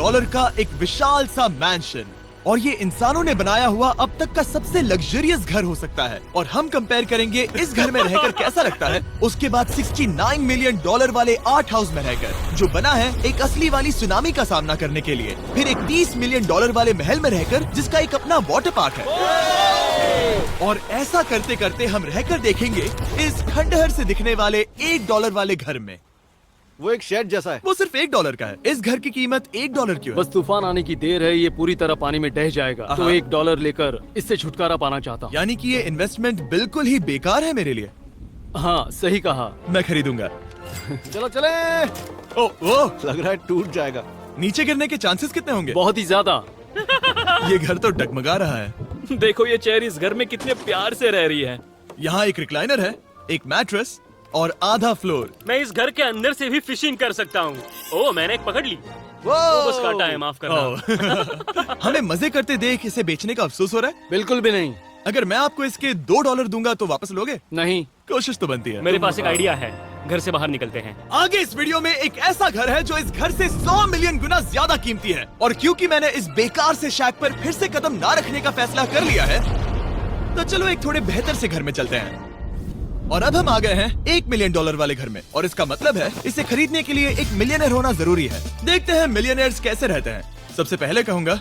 Dollar का एक विशाल सा मैंशन, और ये इंसानों ने बनाया हुआ अब तक का सबसे लग्जरियस घर हो सकता है। और हम कंपेयर करेंगे इस घर में रहकर कैसा लगता है उसके बाद 69 मिलियन डॉलर वाले आर्ट हाउस में रहकर, जो बना है एक असली वाली सुनामी का सामना करने के लिए। फिर एक 30 मिलियन डॉलर वाले महल में रहकर जिसका एक अपना वाटर पार्क है। और ऐसा करते करते हम रहकर देखेंगे इस खंडहर से दिखने वाले $1 वाले घर में। वो एक शेड जैसा है। वो सिर्फ $1 का है। इस घर की कीमत $1 क्यों है? बस तूफान आने की देर है, ये पूरी तरह पानी में ढह जाएगा, तो $1 लेकर इससे छुटकारा पाना चाहता हूँ। यानी कि ये इन्वेस्टमेंट बिल्कुल ही बेकार है मेरे लिए। हाँ सही कहा। मैं खरीदूंगा। चलो चले। ओ, लग रहा है टूट जाएगा। नीचे गिरने के चांसेस कितने होंगे? बहुत ही ज्यादा। ये घर तो डगमगा रहा है। देखो ये चेयर इस घर में कितने प्यार से रह रही है। यहाँ एक रिक्लाइनर है, एक मैट्रेस और आधा फ्लोर। मैं इस घर के अंदर से भी फिशिंग कर सकता हूँ। ओह मैंने एक पकड़ ली। वो बस काटा है, माफ करना। हमें मजे करते देख इसे बेचने का अफसोस हो रहा है? बिल्कुल भी नहीं। अगर मैं आपको इसके $2 दूंगा तो वापस लोगे? नहीं। कोशिश तो बनती है। मेरे पास एक आइडिया है, घर से बाहर निकलते हैं। आगे इस वीडियो में एक ऐसा घर है जो इस घर से 100 मिलियन गुना ज्यादा कीमती है। और क्योंकि मैंने इस बेकार से शैक पर फिर से कदम ना रखने का फैसला कर लिया है, तो चलो एक थोड़े बेहतर से घर में चलते हैं। और अब हम आ गए हैं $1 मिलियन वाले घर में, और इसका मतलब है इसे खरीदने के लिए एक मिलियनर होना जरूरी है। देखते हैं मिलियनर्स कैसे रहते हैं। सबसे पहले कहूंगा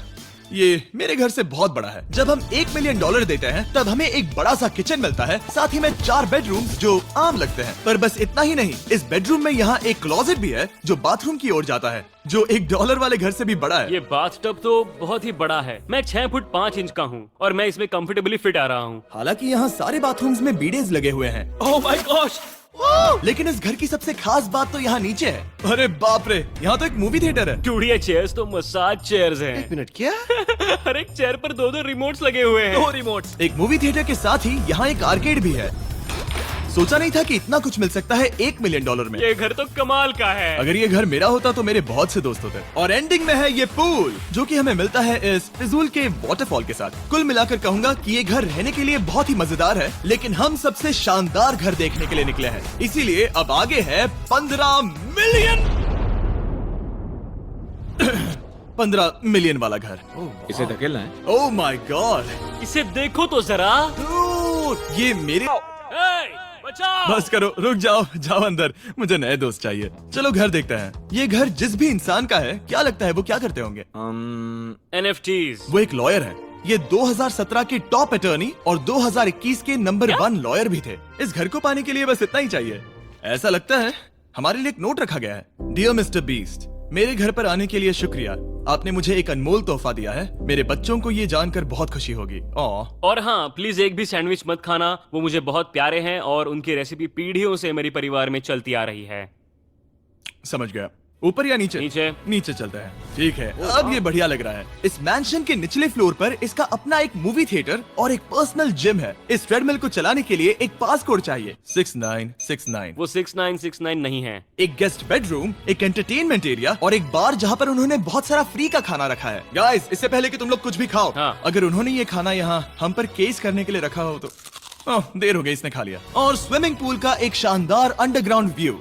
ये मेरे घर से बहुत बड़ा है। जब हम $1 मिलियन देते हैं तब हमें एक बड़ा सा किचन मिलता है, साथ ही में 4 बेडरूम जो आम लगते हैं। पर बस इतना ही नहीं, इस बेडरूम में यहाँ एक क्लोजेट भी है जो बाथरूम की ओर जाता है, जो $1 वाले घर से भी बड़ा है। ये बाथटब तो बहुत ही बड़ा है। मैं 6 फुट 5 इंच का हूँ और मैं इसमें कंफर्टेबली फिट आ रहा हूँ। हालांकि यहाँ सारे बाथरूम्स में बीडेज लगे हुए हैं। Oh my gosh! लेकिन इस घर की सबसे खास बात तो यहाँ नीचे है। अरे बाप रे, यहाँ तो एक मूवी थिएटर है। टूडिया चेयर्स तो मसाज चेयर्स हैं। 1 मिनट, क्या? हर एक चेयर पर 2-2 रिमोट्स लगे हुए हैं। 2 रिमोट्स। एक मूवी थिएटर के साथ ही यहाँ एक आर्केड भी है। सोचा नहीं था कि इतना कुछ मिल सकता है $1 मिलियन में। ये घर तो कमाल का है। अगर ये घर मेरा होता तो मेरे बहुत से दोस्त होते। और एंडिंग में है ये पूल, जो कि हमें मिलता है इस फिजूल के वाटरफॉल के साथ। कुल मिलाकर कहूंगा कि ये घर रहने के लिए बहुत ही मजेदार है, लेकिन हम सबसे शानदार घर देखने के लिए निकले हैं, इसीलिए अब आगे है 15 मिलियन 15 मिलियन वाला घर। इसे धकेलना है। ओह माय गॉड, इसे देखो तो जरा। ये मेरे बचाओ! बस करो, रुक जाओ, जाओ अंदर, मुझे नए दोस्त चाहिए। चलो घर देखते हैं। ये घर जिस भी इंसान का है, क्या लगता है वो क्या करते होंगे? NFTs। वो एक लॉयर है। ये 2017 के टॉप अटर्नी और 2021 के नंबर 1 लॉयर भी थे। इस घर को पाने के लिए बस इतना ही चाहिए। ऐसा लगता है हमारे लिए एक नोट रखा गया है। डियर मिस्टर बीस्ट, मेरे घर पर आने के लिए शुक्रिया। आपने मुझे एक अनमोल तोहफा दिया है। मेरे बच्चों को ये जानकर बहुत खुशी होगी। और हाँ, प्लीज एक भी सैंडविच मत खाना, वो मुझे बहुत प्यारे हैं और उनकी रेसिपी पीढ़ियों से मेरे परिवार में चलती आ रही है। समझ गया। ऊपर या नीचे? नीचे। नीचे चलते हैं। ठीक है, अब ये बढ़िया लग रहा है। इस मैंशन के निचले फ्लोर पर इसका अपना एक मूवी थिएटर और एक पर्सनल जिम है। इस ट्रेडमिल को चलाने के लिए एक पास कोड चाहिए, 6969। वो 6969 नहीं है। एक गेस्ट बेडरूम, एक एंटरटेनमेंट एरिया और एक बार जहाँ पर उन्होंने बहुत सारा फ्री का खाना रखा है। गाइस, इससे पहले कि तुम लोग कुछ भी खाओ, हाँ। अगर उन्होंने ये खाना यहाँ हम पर केस करने के लिए रखा हो तो देर हो गई, इसने खा लिया। और स्विमिंग पूल का एक शानदार अंडरग्राउंड व्यू।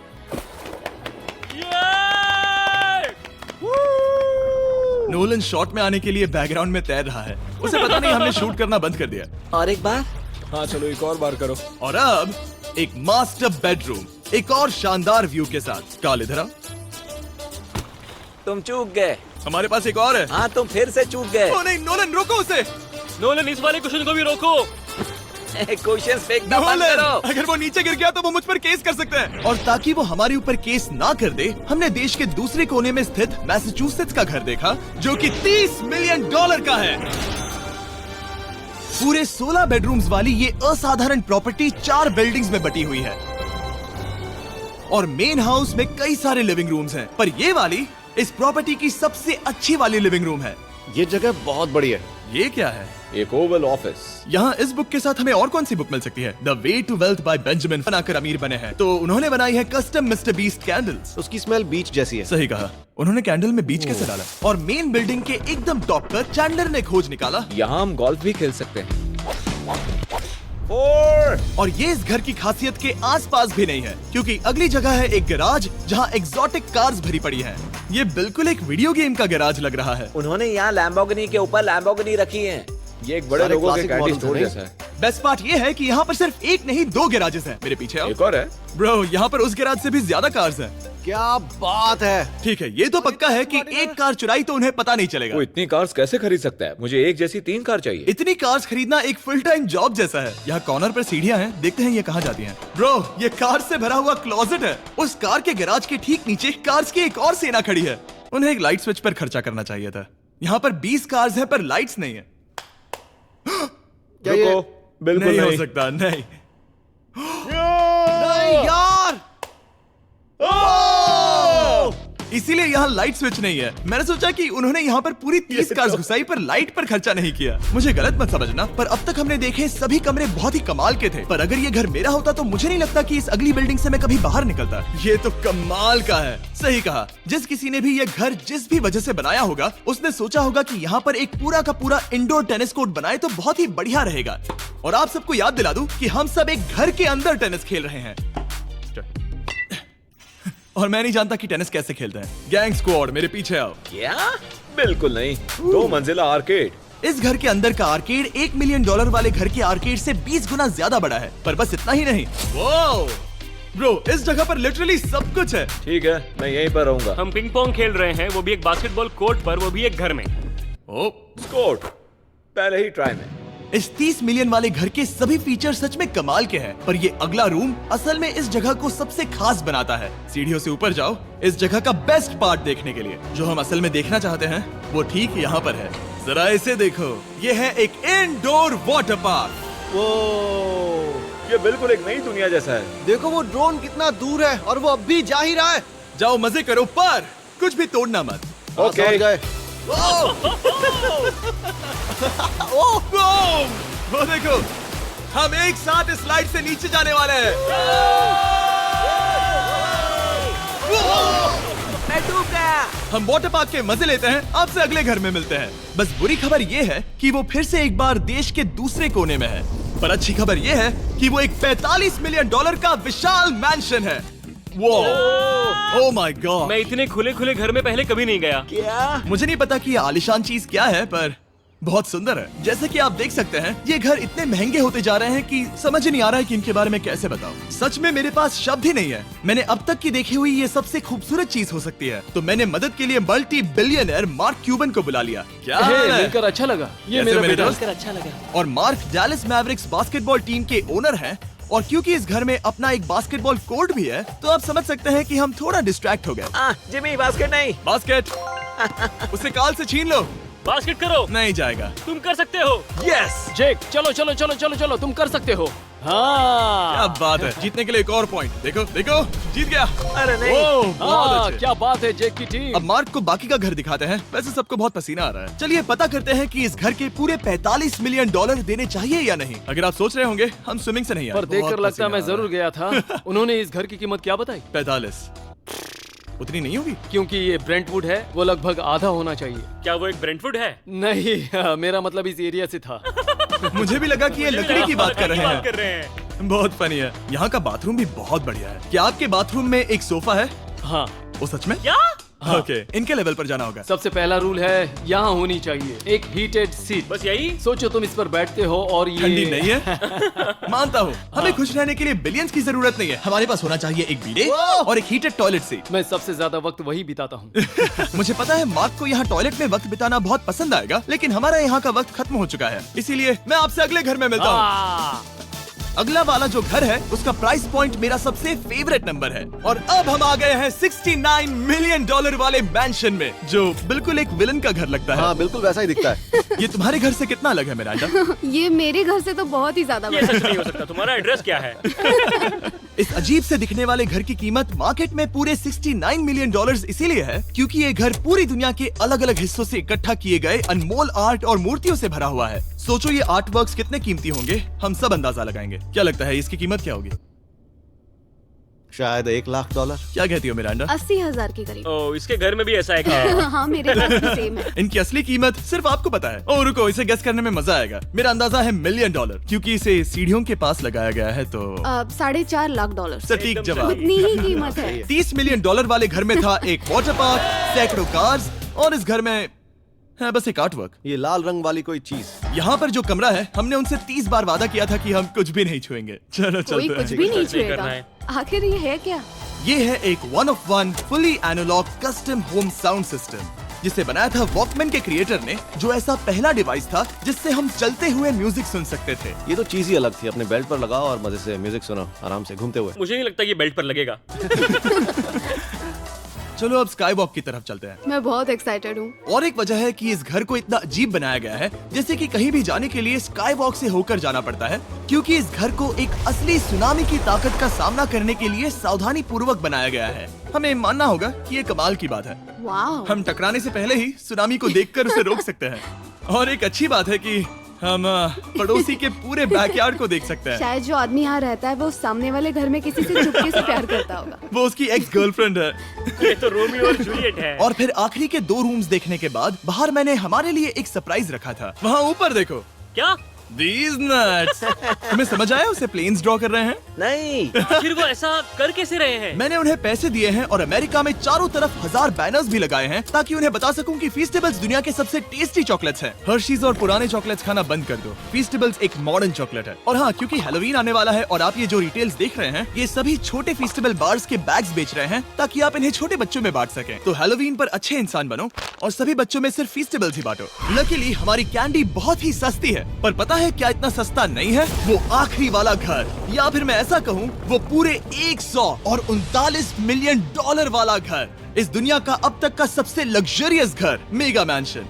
नोलन शॉट में आने के लिए बैकग्राउंड में तैर रहा है। उसे पता नहीं हमने शूट करना बंद कर दिया। और एक बार। हाँ चलो एक और बार करो। और अब एक मास्टर बेडरूम, एक और शानदार व्यू के साथ। काल इधर आओ। तुम चूक गए। हमारे पास एक और है। हाँ तुम फिर से चूक गए। ओ नहीं, नोलन रोको उसे। नोलन, इस वाले क्वेश्चन को भी रोको। क्वेश्चन फेंकना बंद नोलन, करो। अगर वो नीचे गिर गया तो वो मुझ पर केस कर सकते हैं। और ताकि वो हमारे ऊपर केस ना कर दे, हमने देश के दूसरे कोने में स्थित मैसाचुसेट्स का घर देखा, जो कि $30 मिलियन का है। पूरे 16 बेडरूम्स वाली ये असाधारण प्रॉपर्टी 4 बिल्डिंग्स में बटी हुई है। और मेन हाउस में कई सारे लिविंग रूम्स हैं, पर ये वाली इस प्रॉपर्टी की सबसे अच्छी वाली लिविंग रूम है। ये जगह बहुत बड़ी है। ये क्या है? एक ओवल ऑफिस। यहाँ इस बुक के साथ हमें और कौन सी बुक मिल सकती है? The way to wealth by Benjamin बनाकर अमीर बने हैं, तो उन्होंने बनाई है कस्टम मिस्टर बीस्ट कैंडल्स। उसकी स्मेल बीच जैसी है। सही कहा, उन्होंने कैंडल में बीच कैसे डाला? और मेन बिल्डिंग के एकदम टॉप पर चैंडलर ने खोज निकाला, यहाँ हम गोल्फ भी खेल सकते हैं। 4। और ये इस घर की खासियत के आसपास भी नहीं है, क्योंकि अगली जगह है एक गैराज जहाँ एग्जॉटिक कार्स भरी पड़ी हैं। ये बिल्कुल एक वीडियो गेम का गैराज लग रहा है। उन्होंने यहाँ लैम्बोर्गिनी के ऊपर लैम्बोर्गिनी रखी है। ये एक बड़े सारे लोगों के classic कैंडी models स्टोर हैं। जैसा है। बेस्ट पार्ट ये है कि यहाँ पर सिर्फ एक नहीं 2 गैराजेस हैं। मेरे पीछे आओ। एक और है। ब्रो, यहाँ पर उस गैराज से भी ज्यादा कार्स हैं। क्या बात है। ठीक है, ये तो पक्का है कि एक कार चुराई तो उन्हें पता नहीं चलेगा। वो इतनी कार्स कैसे खरीद सकता है? मुझे एक जैसी 3 कार चाहिए। इतनी कार्स खरीदना एक फुल टाइम जॉब जैसा है। यहाँ कॉर्नर पर सीढ़ियाँ हैं, देखते हैं ये कहाँ जाती हैं। ब्रो, ये कार से भरा हुआ क्लोजेट है। उस कार के गैराज के ठीक नीचे कार्स की एक और सेना खड़ी है। उन्हें एक लाइट स्विच पर खर्चा करना चाहिए था। यहाँ पर 20 कार्स हैं पर लाइट्स नहीं है। रुको, बिल्कुल नहीं हो नहीं। सकता, नहीं। नहीं यार। इसीलिए यहाँ लाइट स्विच नहीं है। मैंने सोचा कि उन्होंने यहाँ पर पूरी 30 कार्स घुसाई पर लाइट पर खर्चा नहीं किया। मुझे गलत मत समझना, पर अब तक हमने देखे सभी कमरे बहुत ही कमाल के थे। पर अगर ये घर मेरा होता तो मुझे नहीं लगता कि इस अगली बिल्डिंग से मैं कभी बाहर निकलता। ये तो कमाल का है। सही कहा। जिस किसी ने भी ये घर जिस भी वजह से बनाया होगा, उसने सोचा होगा कि यहाँ पर एक पूरा का पूरा इंडोर टेनिस कोर्ट बनाए तो बहुत ही बढ़िया रहेगा। और आप सबको याद दिला दूं कि हम सब एक घर के अंदर टेनिस खेल रहे हैं। और मैं नहीं जानता कि टेनिस कैसे खेलते हैं। गैंग स्क्वाड, मेरे पीछे आओ। क्या? बिल्कुल नहीं। 2 मंजिला आर्केड। इस घर के अंदर का आर्केड $1 मिलियन वाले घर के आर्केड से 20 गुना ज्यादा बड़ा है। पर बस इतना ही नहीं। वाओ! ब्रो, इस जगह पर लिटरली सब कुछ है। ठीक है, मैं यहीं पर रहूंगा। हम पिंग पोंग खेल रहे हैं, वो भी एक बास्केटबॉल कोर्ट पर, वो भी एक घर में। ओ, स्कोट पहले ही ट्राई में। इस 30 मिलियन वाले घर के सभी फीचर सच में कमाल के हैं, पर ये अगला रूम असल में इस जगह को सबसे खास बनाता है। सीढ़ियों से ऊपर जाओ इस जगह का बेस्ट पार्ट देखने के लिए। जो हम असल में देखना चाहते हैं वो ठीक यहाँ पर है। जरा इसे देखो, ये है एक इंडोर वाटर पार्क। वो ये बिल्कुल एक नई दुनिया जैसा है। देखो वो ड्रोन कितना दूर है और वो अब भी जा ही रहा है। जाओ मजे करो, पर कुछ भी तोड़ना मत। ओके। समझ गए। वो देखो, हम एक साथ इस स्लाइड से नीचे जाने वाले हैं। मैं डूब गया। हम वाटर पार्क के मजे लेते हैं। आपसे अगले घर में मिलते हैं। बस बुरी खबर ये है कि वो फिर से एक बार देश के दूसरे कोने में है। पर अच्छी खबर ये है कि वो एक $45 मिलियन का विशाल मैंशन है। Oh my God! मैं इतने खुले खुले घर में पहले कभी नहीं गया। क्या? मुझे नहीं पता कि ये आलिशान चीज क्या है, पर बहुत सुंदर है। जैसे कि आप देख सकते हैं, ये घर इतने महंगे होते जा रहे हैं कि समझ ही नहीं आ रहा है कि इनके बारे में कैसे बताऊं। सच में मेरे पास शब्द ही नहीं है। मैंने अब तक की देखी हुई ये सबसे खूबसूरत चीज हो सकती है। तो मैंने मदद के लिए मल्टी बिलियनर मार्क क्यूबन को बुला लिया। क्या हे, हाल है? मिलकर अच्छा लगा। ये कैसे मेरा मेरे बेटा दोस्त? अच्छा लगा। और mark Dallas Mavericks basketball team के ओनर हैं। और क्योंकि इस घर में अपना एक बास्केटबॉल कोर्ट भी है, तो आप समझ सकते हैं कि हम थोड़ा डिस्ट्रैक्ट हो गए। जिमी बास्केट नहीं। बास्केट उसे काल से छीन लो। बास्केट करो, नहीं जाएगा। तुम कर सकते हो। यस! जेक, चलो चलो चलो चलो चलो, तुम कर सकते हो। हाँ क्या बात है। जीतने के लिए एक और पॉइंट। देखो देखो, जीत गया। अरे नहीं। ओह, बहुत हाँ, अच्छे। क्या बात है जेक की टीम। अब मार्क को बाकी का घर दिखाते हैं। वैसे सबको बहुत पसीना आ रहा है। चलिए पता करते हैं कि इस घर के पूरे $45 मिलियन देने चाहिए या नहीं। अगर आप सोच रहे होंगे हम स्विमिंग से नहीं आए। पर देखकर बहुत लगता है मैं पसीना आ जरूर गया था। उन्होंने इस घर की कीमत क्या बताई? 45 उतनी नहीं होगी। क्योंकि ये ब्रेंटवुड है, वो लगभग आधा होना चाहिए। क्या वो एक ब्रेंटफुड है? नहीं, मेरा मतलब इस एरिया से था। मुझे भी लगा कि ये लकड़ी की बात कर रहे बात कर हैं। रहे हैं। बहुत फनी है। यहाँ का बाथरूम भी बहुत बढ़िया है। क्या आपके बाथरूम में एक सोफा है? हाँ, वो सच में? क्या? ओके, इनके लेवल पर जाना होगा। सबसे पहला रूल है यहाँ होनी चाहिए एक हीटेड सीट। बस यही? सोचो तुम इस पर बैठते हो और ये ठंडी नहीं है। मानता हूँ, हमें खुश रहने के लिए बिलियंस की जरूरत नहीं है। हमारे पास होना चाहिए एक बीडे और एक हीटेड टॉयलेट सीट। मैं सबसे ज्यादा वक्त वही बिताता हूँ। मुझे पता है मार्क को यहाँ टॉयलेट में वक्त बिताना बहुत पसंद आएगा, लेकिन हमारा यहाँ का वक्त खत्म हो चुका है। इसीलिए मैं आपसे अगले घर में मिलता हूँ। अगला वाला जो घर है उसका प्राइस पॉइंट मेरा सबसे फेवरेट नंबर है। और अब हम आ गए हैं $69 मिलियन वाले मैंशन में, जो बिल्कुल एक विलन का घर लगता है। हाँ बिल्कुल वैसा ही दिखता है। ये तुम्हारे घर से कितना अलग है मिरांडा? ये मेरे घर से तो बहुत ही ज्यादा ये बड़ा सच नहीं हो सकता। तुम्हारा एड्रेस क्या है? इस अजीब से दिखने वाले घर की कीमत मार्केट में पूरे $69 मिलियन इसीलिए है क्योंकि ये घर पूरी दुनिया के अलग अलग हिस्सों से इकट्ठा किए गए अनमोल आर्ट और मूर्तियों से भरा हुआ है। सोचो ये आर्ट वर्क्स कितने कीमती होंगे, हम सब अंदाजा लगाएंगे। क्या लगता है इसकी कीमत क्या होगी? शायद $1,00,000। क्या कहती हो मिरांडा? 80,000 के करीब। ओ, इसके घर में भी ऐसा है क्या? हाँ, मेरे पास भी सेम है। इनकी असली कीमत सिर्फ आपको पता है। ओ रुको, इसे गेस करने में मजा आएगा। मेरा अंदाजा है $1 मिलियन, क्योंकि इसे सीढ़ियों के पास लगाया गया है तो। $4.5 लाख। सटीक जवाब। उतनी ही कीमत है। $30 मिलियन वाले घर में था एक वाटर पार्क, सैकड़ों कार्स, और इस घर में है बस एक आर्टवर्क। ये लाल रंग वाली कोई चीज। यहाँ पर जो कमरा है, हमने उनसे 30 बार वादा किया था कि हम कुछ भी नहीं छुएंगे। चलो कोई चलते कुछ हैं। भी नहीं नहीं करना छुएगा। है। आखिर ये है क्या? ये है एक 1 of 1 fully analogue custom home sound system, जिसे बनाया था वॉकमैन के क्रिएटर ने, जो ऐसा पहला डिवाइस था जिससे हम चलते हुए म्यूजिक सुन सकते थे। ये तो चीज ही अलग थी। अपने बेल्ट पर लगाओ और मजे से म्यूजिक सुनो आराम से घूमते हुए। मुझे नहीं लगता ये बेल्ट पर लगेगा। चलो अब स्काई वॉक की तरफ चलते हैं। मैं बहुत एक्साइटेड हूँ। और एक वजह है कि इस घर को इतना अजीब बनाया गया है, जैसे कि कहीं भी जाने के लिए स्काई वॉक से होकर जाना पड़ता है, क्योंकि इस घर को एक असली सुनामी की ताकत का सामना करने के लिए सावधानी पूर्वक बनाया गया है। हमें मानना होगा कि ये कमाल की बात है। वाह। हम टकराने से पहले ही सुनामी को देखकर उसे रोक सकते हैं। और एक अच्छी बात है कि हम पड़ोसी के पूरे बैकयार्ड को देख सकते हैं। शायद जो आदमी यहाँ रहता है वो सामने वाले घर में किसी से चुपके से प्यार करता होगा। वो उसकी एक्स गर्लफ्रेंड है। ये तो रोमियो और जूलियट है। और फिर आखिरी के 2 रूम्स देखने के बाद बाहर मैंने हमारे लिए एक सरप्राइज रखा था। वहाँ ऊपर देखो। क्या? These nuts! तुम्हें समझ आया उसे प्लेन्स ड्रॉ कर रहे हैं? नहीं। आखिर वो ऐसा कर कैसे रहे हैं? मैंने उन्हें पैसे दिए हैं और अमेरिका में चारों तरफ 1000 बैनर्स भी लगाए हैं, ताकि उन्हें बता सकूं कि फीस्टेबल्स दुनिया के सबसे टेस्टी चॉकलेट्स हैं। हर्शीज और पुराने चॉकलेट्स खाना बंद कर दो। फीस्टेबल्स एक मॉडर्न चॉकलेट है। और हाँ, क्योंकि हैलोवीन आने वाला है और आप ये जो रिटेल्स देख रहे हैं, ये सभी छोटे फीस्टेबल बार्स के बैग्स बेच रहे हैं, ताकि आप इन्हें छोटे बच्चों में बांट सकें। तो हैलोवीन पर अच्छे इंसान बनो और सभी बच्चों में सिर्फ फीस्टेबल्स ही बांटो। लकीली हमारी कैंडी बहुत ही सस्ती है, पर पता है क्या इतना सस्ता नहीं है? वो आखिरी वाला घर, या फिर मैं ऐसा कहूँ वो पूरे 139 मिलियन डॉलर वाला घर। इस दुनिया का अब तक का सबसे लग्जरियस घर, मेगा मैंशन।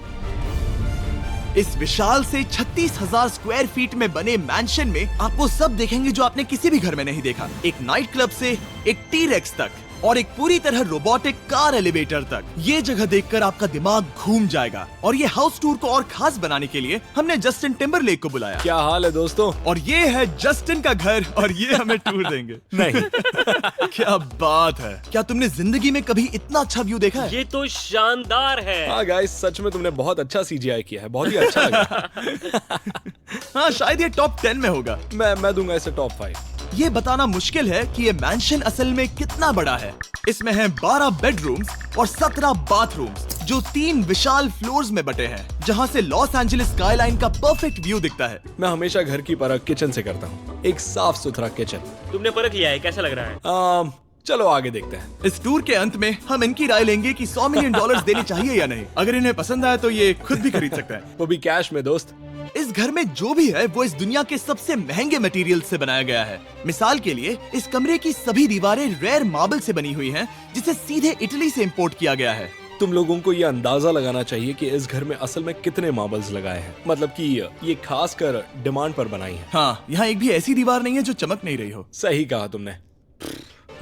इस विशाल से 36,000 स्क्वायर फीट में बने मैंशन में आप वो सब देखेंगे जो आपने किसी भी घर में नहीं देखा। एक नाइट क्लब से एक टी-रेक्स तक और एक पूरी तरह रोबोटिक कार एलिवेटर तक। ये जगह देखकर आपका दिमाग घूम जाएगा। और ये हाउस टूर को और खास बनाने के लिए हमने जस्टिन टिम्बरलेक को बुलाया। क्या हाल है दोस्तों? और ये है जस्टिन का घर और ये हमें टूर देंगे। नहीं। क्या बात है! क्या तुमने जिंदगी में कभी इतना अच्छा व्यू देखा है? ये तो शानदार है। हाँ गाइस, सच में तुमने बहुत अच्छा CGI किया है। बहुत ही अच्छा लगा। हाँ, शायद ये टॉप 10 में होगा। मैं दूंगा इसे टॉप 5। ये बताना मुश्किल है कि ये मैंशन असल में कितना बड़ा है। इसमें हैं 12 बेडरूम्स और 17 बाथरूम्स, जो 3 विशाल फ्लोर्स में बटे हैं, जहां से लॉस एंजलिस स्काईलाइन का परफेक्ट व्यू दिखता है। मैं हमेशा घर की परख किचन से करता हूँ। एक साफ सुथरा किचन। तुमने परख लिया है, कैसा लग रहा है? चलो आगे देखते हैं। इस टूर के अंत में हम इनकी राय लेंगे कि $100 मिलियन देने चाहिए या नहीं। अगर इन्हें पसंद आया तो ये खुद भी खरीद सकते हैं। वो भी कैश में दोस्त। इस घर में जो भी है वो इस दुनिया के सबसे महंगे मटेरियल से बनाया गया है। मिसाल के लिए इस कमरे की सभी दीवारें रेयर मार्बल से बनी हुई हैं, जिसे सीधे इटली से इंपोर्ट किया गया है। तुम लोगों को ये अंदाजा लगाना चाहिए कि इस घर में असल में कितने मार्बल्स लगाए हैं। मतलब कि ये खास कर डिमांड पर बनाई है। हाँ, यहाँ एक भी ऐसी दीवार नहीं है जो चमक नहीं रही हो। सही कहा तुमने।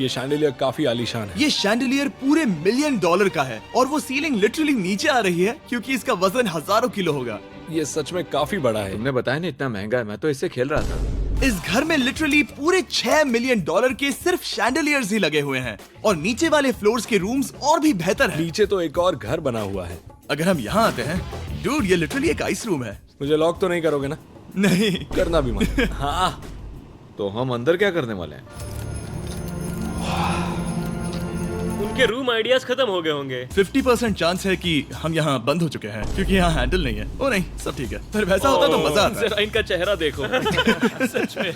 ये शैंडिलियर काफी आलीशान है। ये शैंडिलियर पूरे $1 मिलियन का है और वो सीलिंग लिटरली नीचे आ रही है, क्योंकि इसका वजन हजारों किलो होगा। ये सच में काफी बड़ा है। तुमने बताया ना इतना महंगा है, मैं तो इससे खेल रहा था। इस घर में लिटरली पूरे $6 मिलियन के सिर्फ शैंडिलियर्स ही लगे हुए हैं। और नीचे वाले फ्लोर्स के रूम्स और भी बेहतर हैं। नीचे तो एक और घर बना हुआ है। अगर हम यहाँ आते हैं, डूड, ये लिटरली एक आइस रूम है। मुझे लॉक तो नहीं करोगे ना? नहीं करना भी मत। हाँ, तो हम अंदर क्या करने वाले हैं? उनके रूम आइडियाज खत्म हो गए होंगे। 50% चांस है कि हम यहाँ बंद हो चुके हैं, क्योंकि यहाँ हैंडल नहीं है। ओ नहीं, सब ठीक है। पर वैसा होता तो मजा आता। जरा इनका चेहरा देखो। सच में।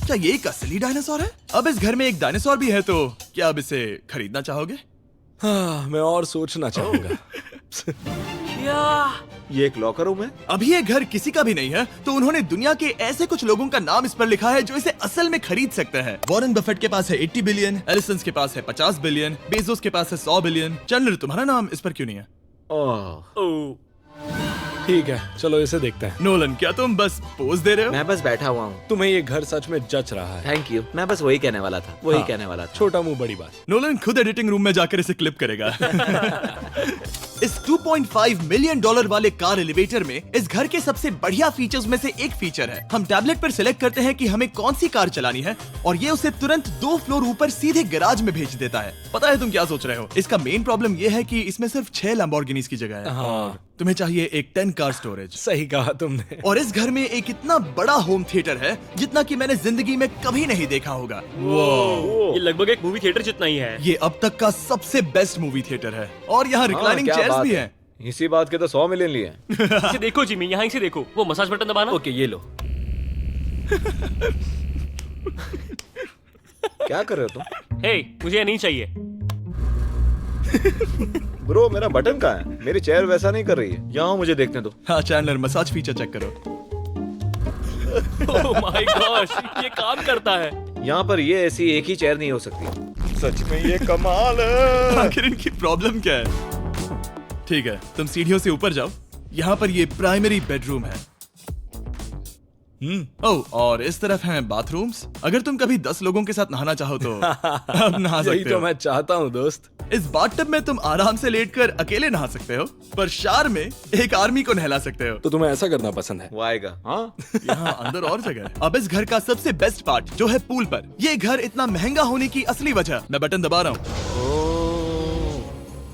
क्या ये एक असली डायनासोर है? अब इस घर में एक डायनासोर भी है, तो क्या अब इसे खरीदना चाहोगे? हाँ, मैं और सोचना चाहूंगा। ये एक लॉकर रूम है? अभी ये घर किसी का भी नहीं है, तो उन्होंने दुनिया के ऐसे कुछ लोगों का नाम इस पर लिखा है जो इसे असल में खरीद सकते हैं। वॉरेन बफेट के पास है 80 बिलियन, एलिसन के पास है 50 बिलियन, बेजोस के पास है 100 बिलियन। चैंडलर, तुम्हारा नाम इस पर क्यों नहीं है? ओह, ओह, ठीक है, चलो इसे देखते हैं। नोलन, क्या तुम बस पोज दे रहे हो? मैं बस बैठा हुआ हूँ। तुम्हें ये घर सच में जच रहा है। Thank you. मैं बस वही कहने वाला था। वही हाँ, कहने वाला था। छोटा मुंह बड़ी बात। नोलन खुद एडिटिंग रूम में जाकर इसे क्लिप करेगा। इस $6.5 मिलियन वाले कार एलिवेटर में इस घर के सबसे बढ़िया फीचर्स में से एक फीचर है। हम टैबलेट पर सिलेक्ट करते हैं कि हमें कौन सी कार चलानी है और ये उसे तुरंत 2 फ्लोर ऊपर सीधे गैराज में भेज देता है। पता है तुम क्या सोच रहे हो? इसका मेन प्रॉब्लम ये है कि इसमें सिर्फ 6 लैम्बोर्गिनीज की जगह है। हाँ तुम्हें चाहिए एक 10 कार स्टोरेज। सही कहा तुमने। और इस घर में एक इतना बड़ा होम थिएटर है जितना कि मैंने जिंदगी में कभी नहीं देखा होगा। ये लगभग एक मूवी थिएटर जितना ही है। ये अब तक का सबसे बेस्ट मूवी थिएटर है और यहाँ रिक्लाइनिंग क्या चेयर्स बात भी है। हैं। इसी बात के तो 100 मिलियन लिए। इसे देखो जिमी, यहाँ इसे देखो, वो मसाज बटन दबाना। ओके ये लो। क्या कर रहे हो तुम? हे, मुझे ये नहीं चाहिए। ब्रो मेरा बटन कहाँ है? मेरी चेयर वैसा नहीं कर रही है। यहाँ मुझे देखने दो। हाँ चैंडलर, मसाज फीचर चेक करो। ओह माय गॉश, ये काम करता है। यहाँ पर ये ऐसी एक ही चेयर नहीं हो सकती। सच में ये कमाल है। आखिर इनकी प्रॉब्लम क्या है? ठीक है, तुम सीढ़ियों से ऊपर जाओ। यहाँ पर ये प्राइमरी बेडरूम है। ओह, और इस तरफ हैं बाथरूम्स। अगर तुम कभी 10 लोगों के साथ नहाना चाहो तो अब नहा यही सकते तो हो। मैं चाहता हूँ दोस्त। इस बाथटब में तुम आराम से लेटकर अकेले नहा सकते हो, पर शार में एक आर्मी को नहला सकते हो। तो तुम्हें ऐसा करना पसंद है? वो आएगा। हाँ यहाँ अंदर और जगह है। अब इस घर का सबसे बेस्ट पार्ट जो है पूल पर। ये घर इतना महंगा होने की असली वजह, मैं बटन दबा रहा हूँ।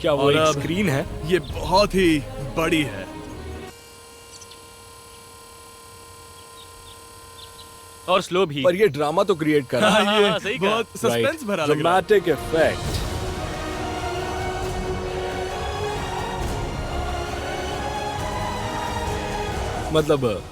क्या वो और एक अब- स्क्रीन है? ये बहुत ही बड़ी है। और स्लो भी। पर ये ड्रामा तो क्रिएट कर रहा है। हाँ, ये सही कहा। बहुत सस्पेंस भरा लग रहा है। Dramatic effect. मतलब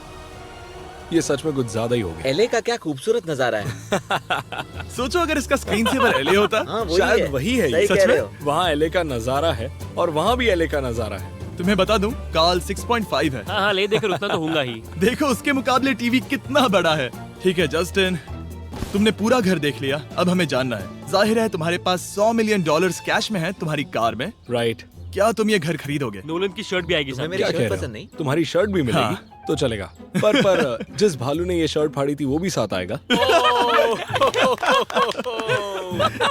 ये सच में कुछ ज्यादा ही हो गया। एले का क्या खूबसूरत नजारा है। सोचो अगर इसका स्क्रीन सेवर एले होता। हाँ वही शायद है। वही है ये। सही सच कह रहे में? हो। वहाँ एले का नजारा है और वहाँ भी एले का नजारा है। तुम्हें बता दूं, काल 6.5 है। हाँ हाँ, ले देकर उतना तो होगा ही। देखो उसके मुकाबले टीवी कितना बड़ा है। ठीक है जस्टिन, तुमने पूरा घर देख लिया। अब हमें जानना है, जाहिर है तुम्हारे पास $100 मिलियन कैश में है तुम्हारी कार में। राइट। क्या तुम ये घर खरीदोगे? नोलन की शर्ट भी आएगी तुम्हें साथ। मेरी क्या शर्ट कह रहे पसंद हो? नहीं? तुम्हारी शर्ट भी मिलेगी हाँ। तो चलेगा। पर जिस भालू ने ये शर्ट फाड़ी थी वो भी साथ आएगा।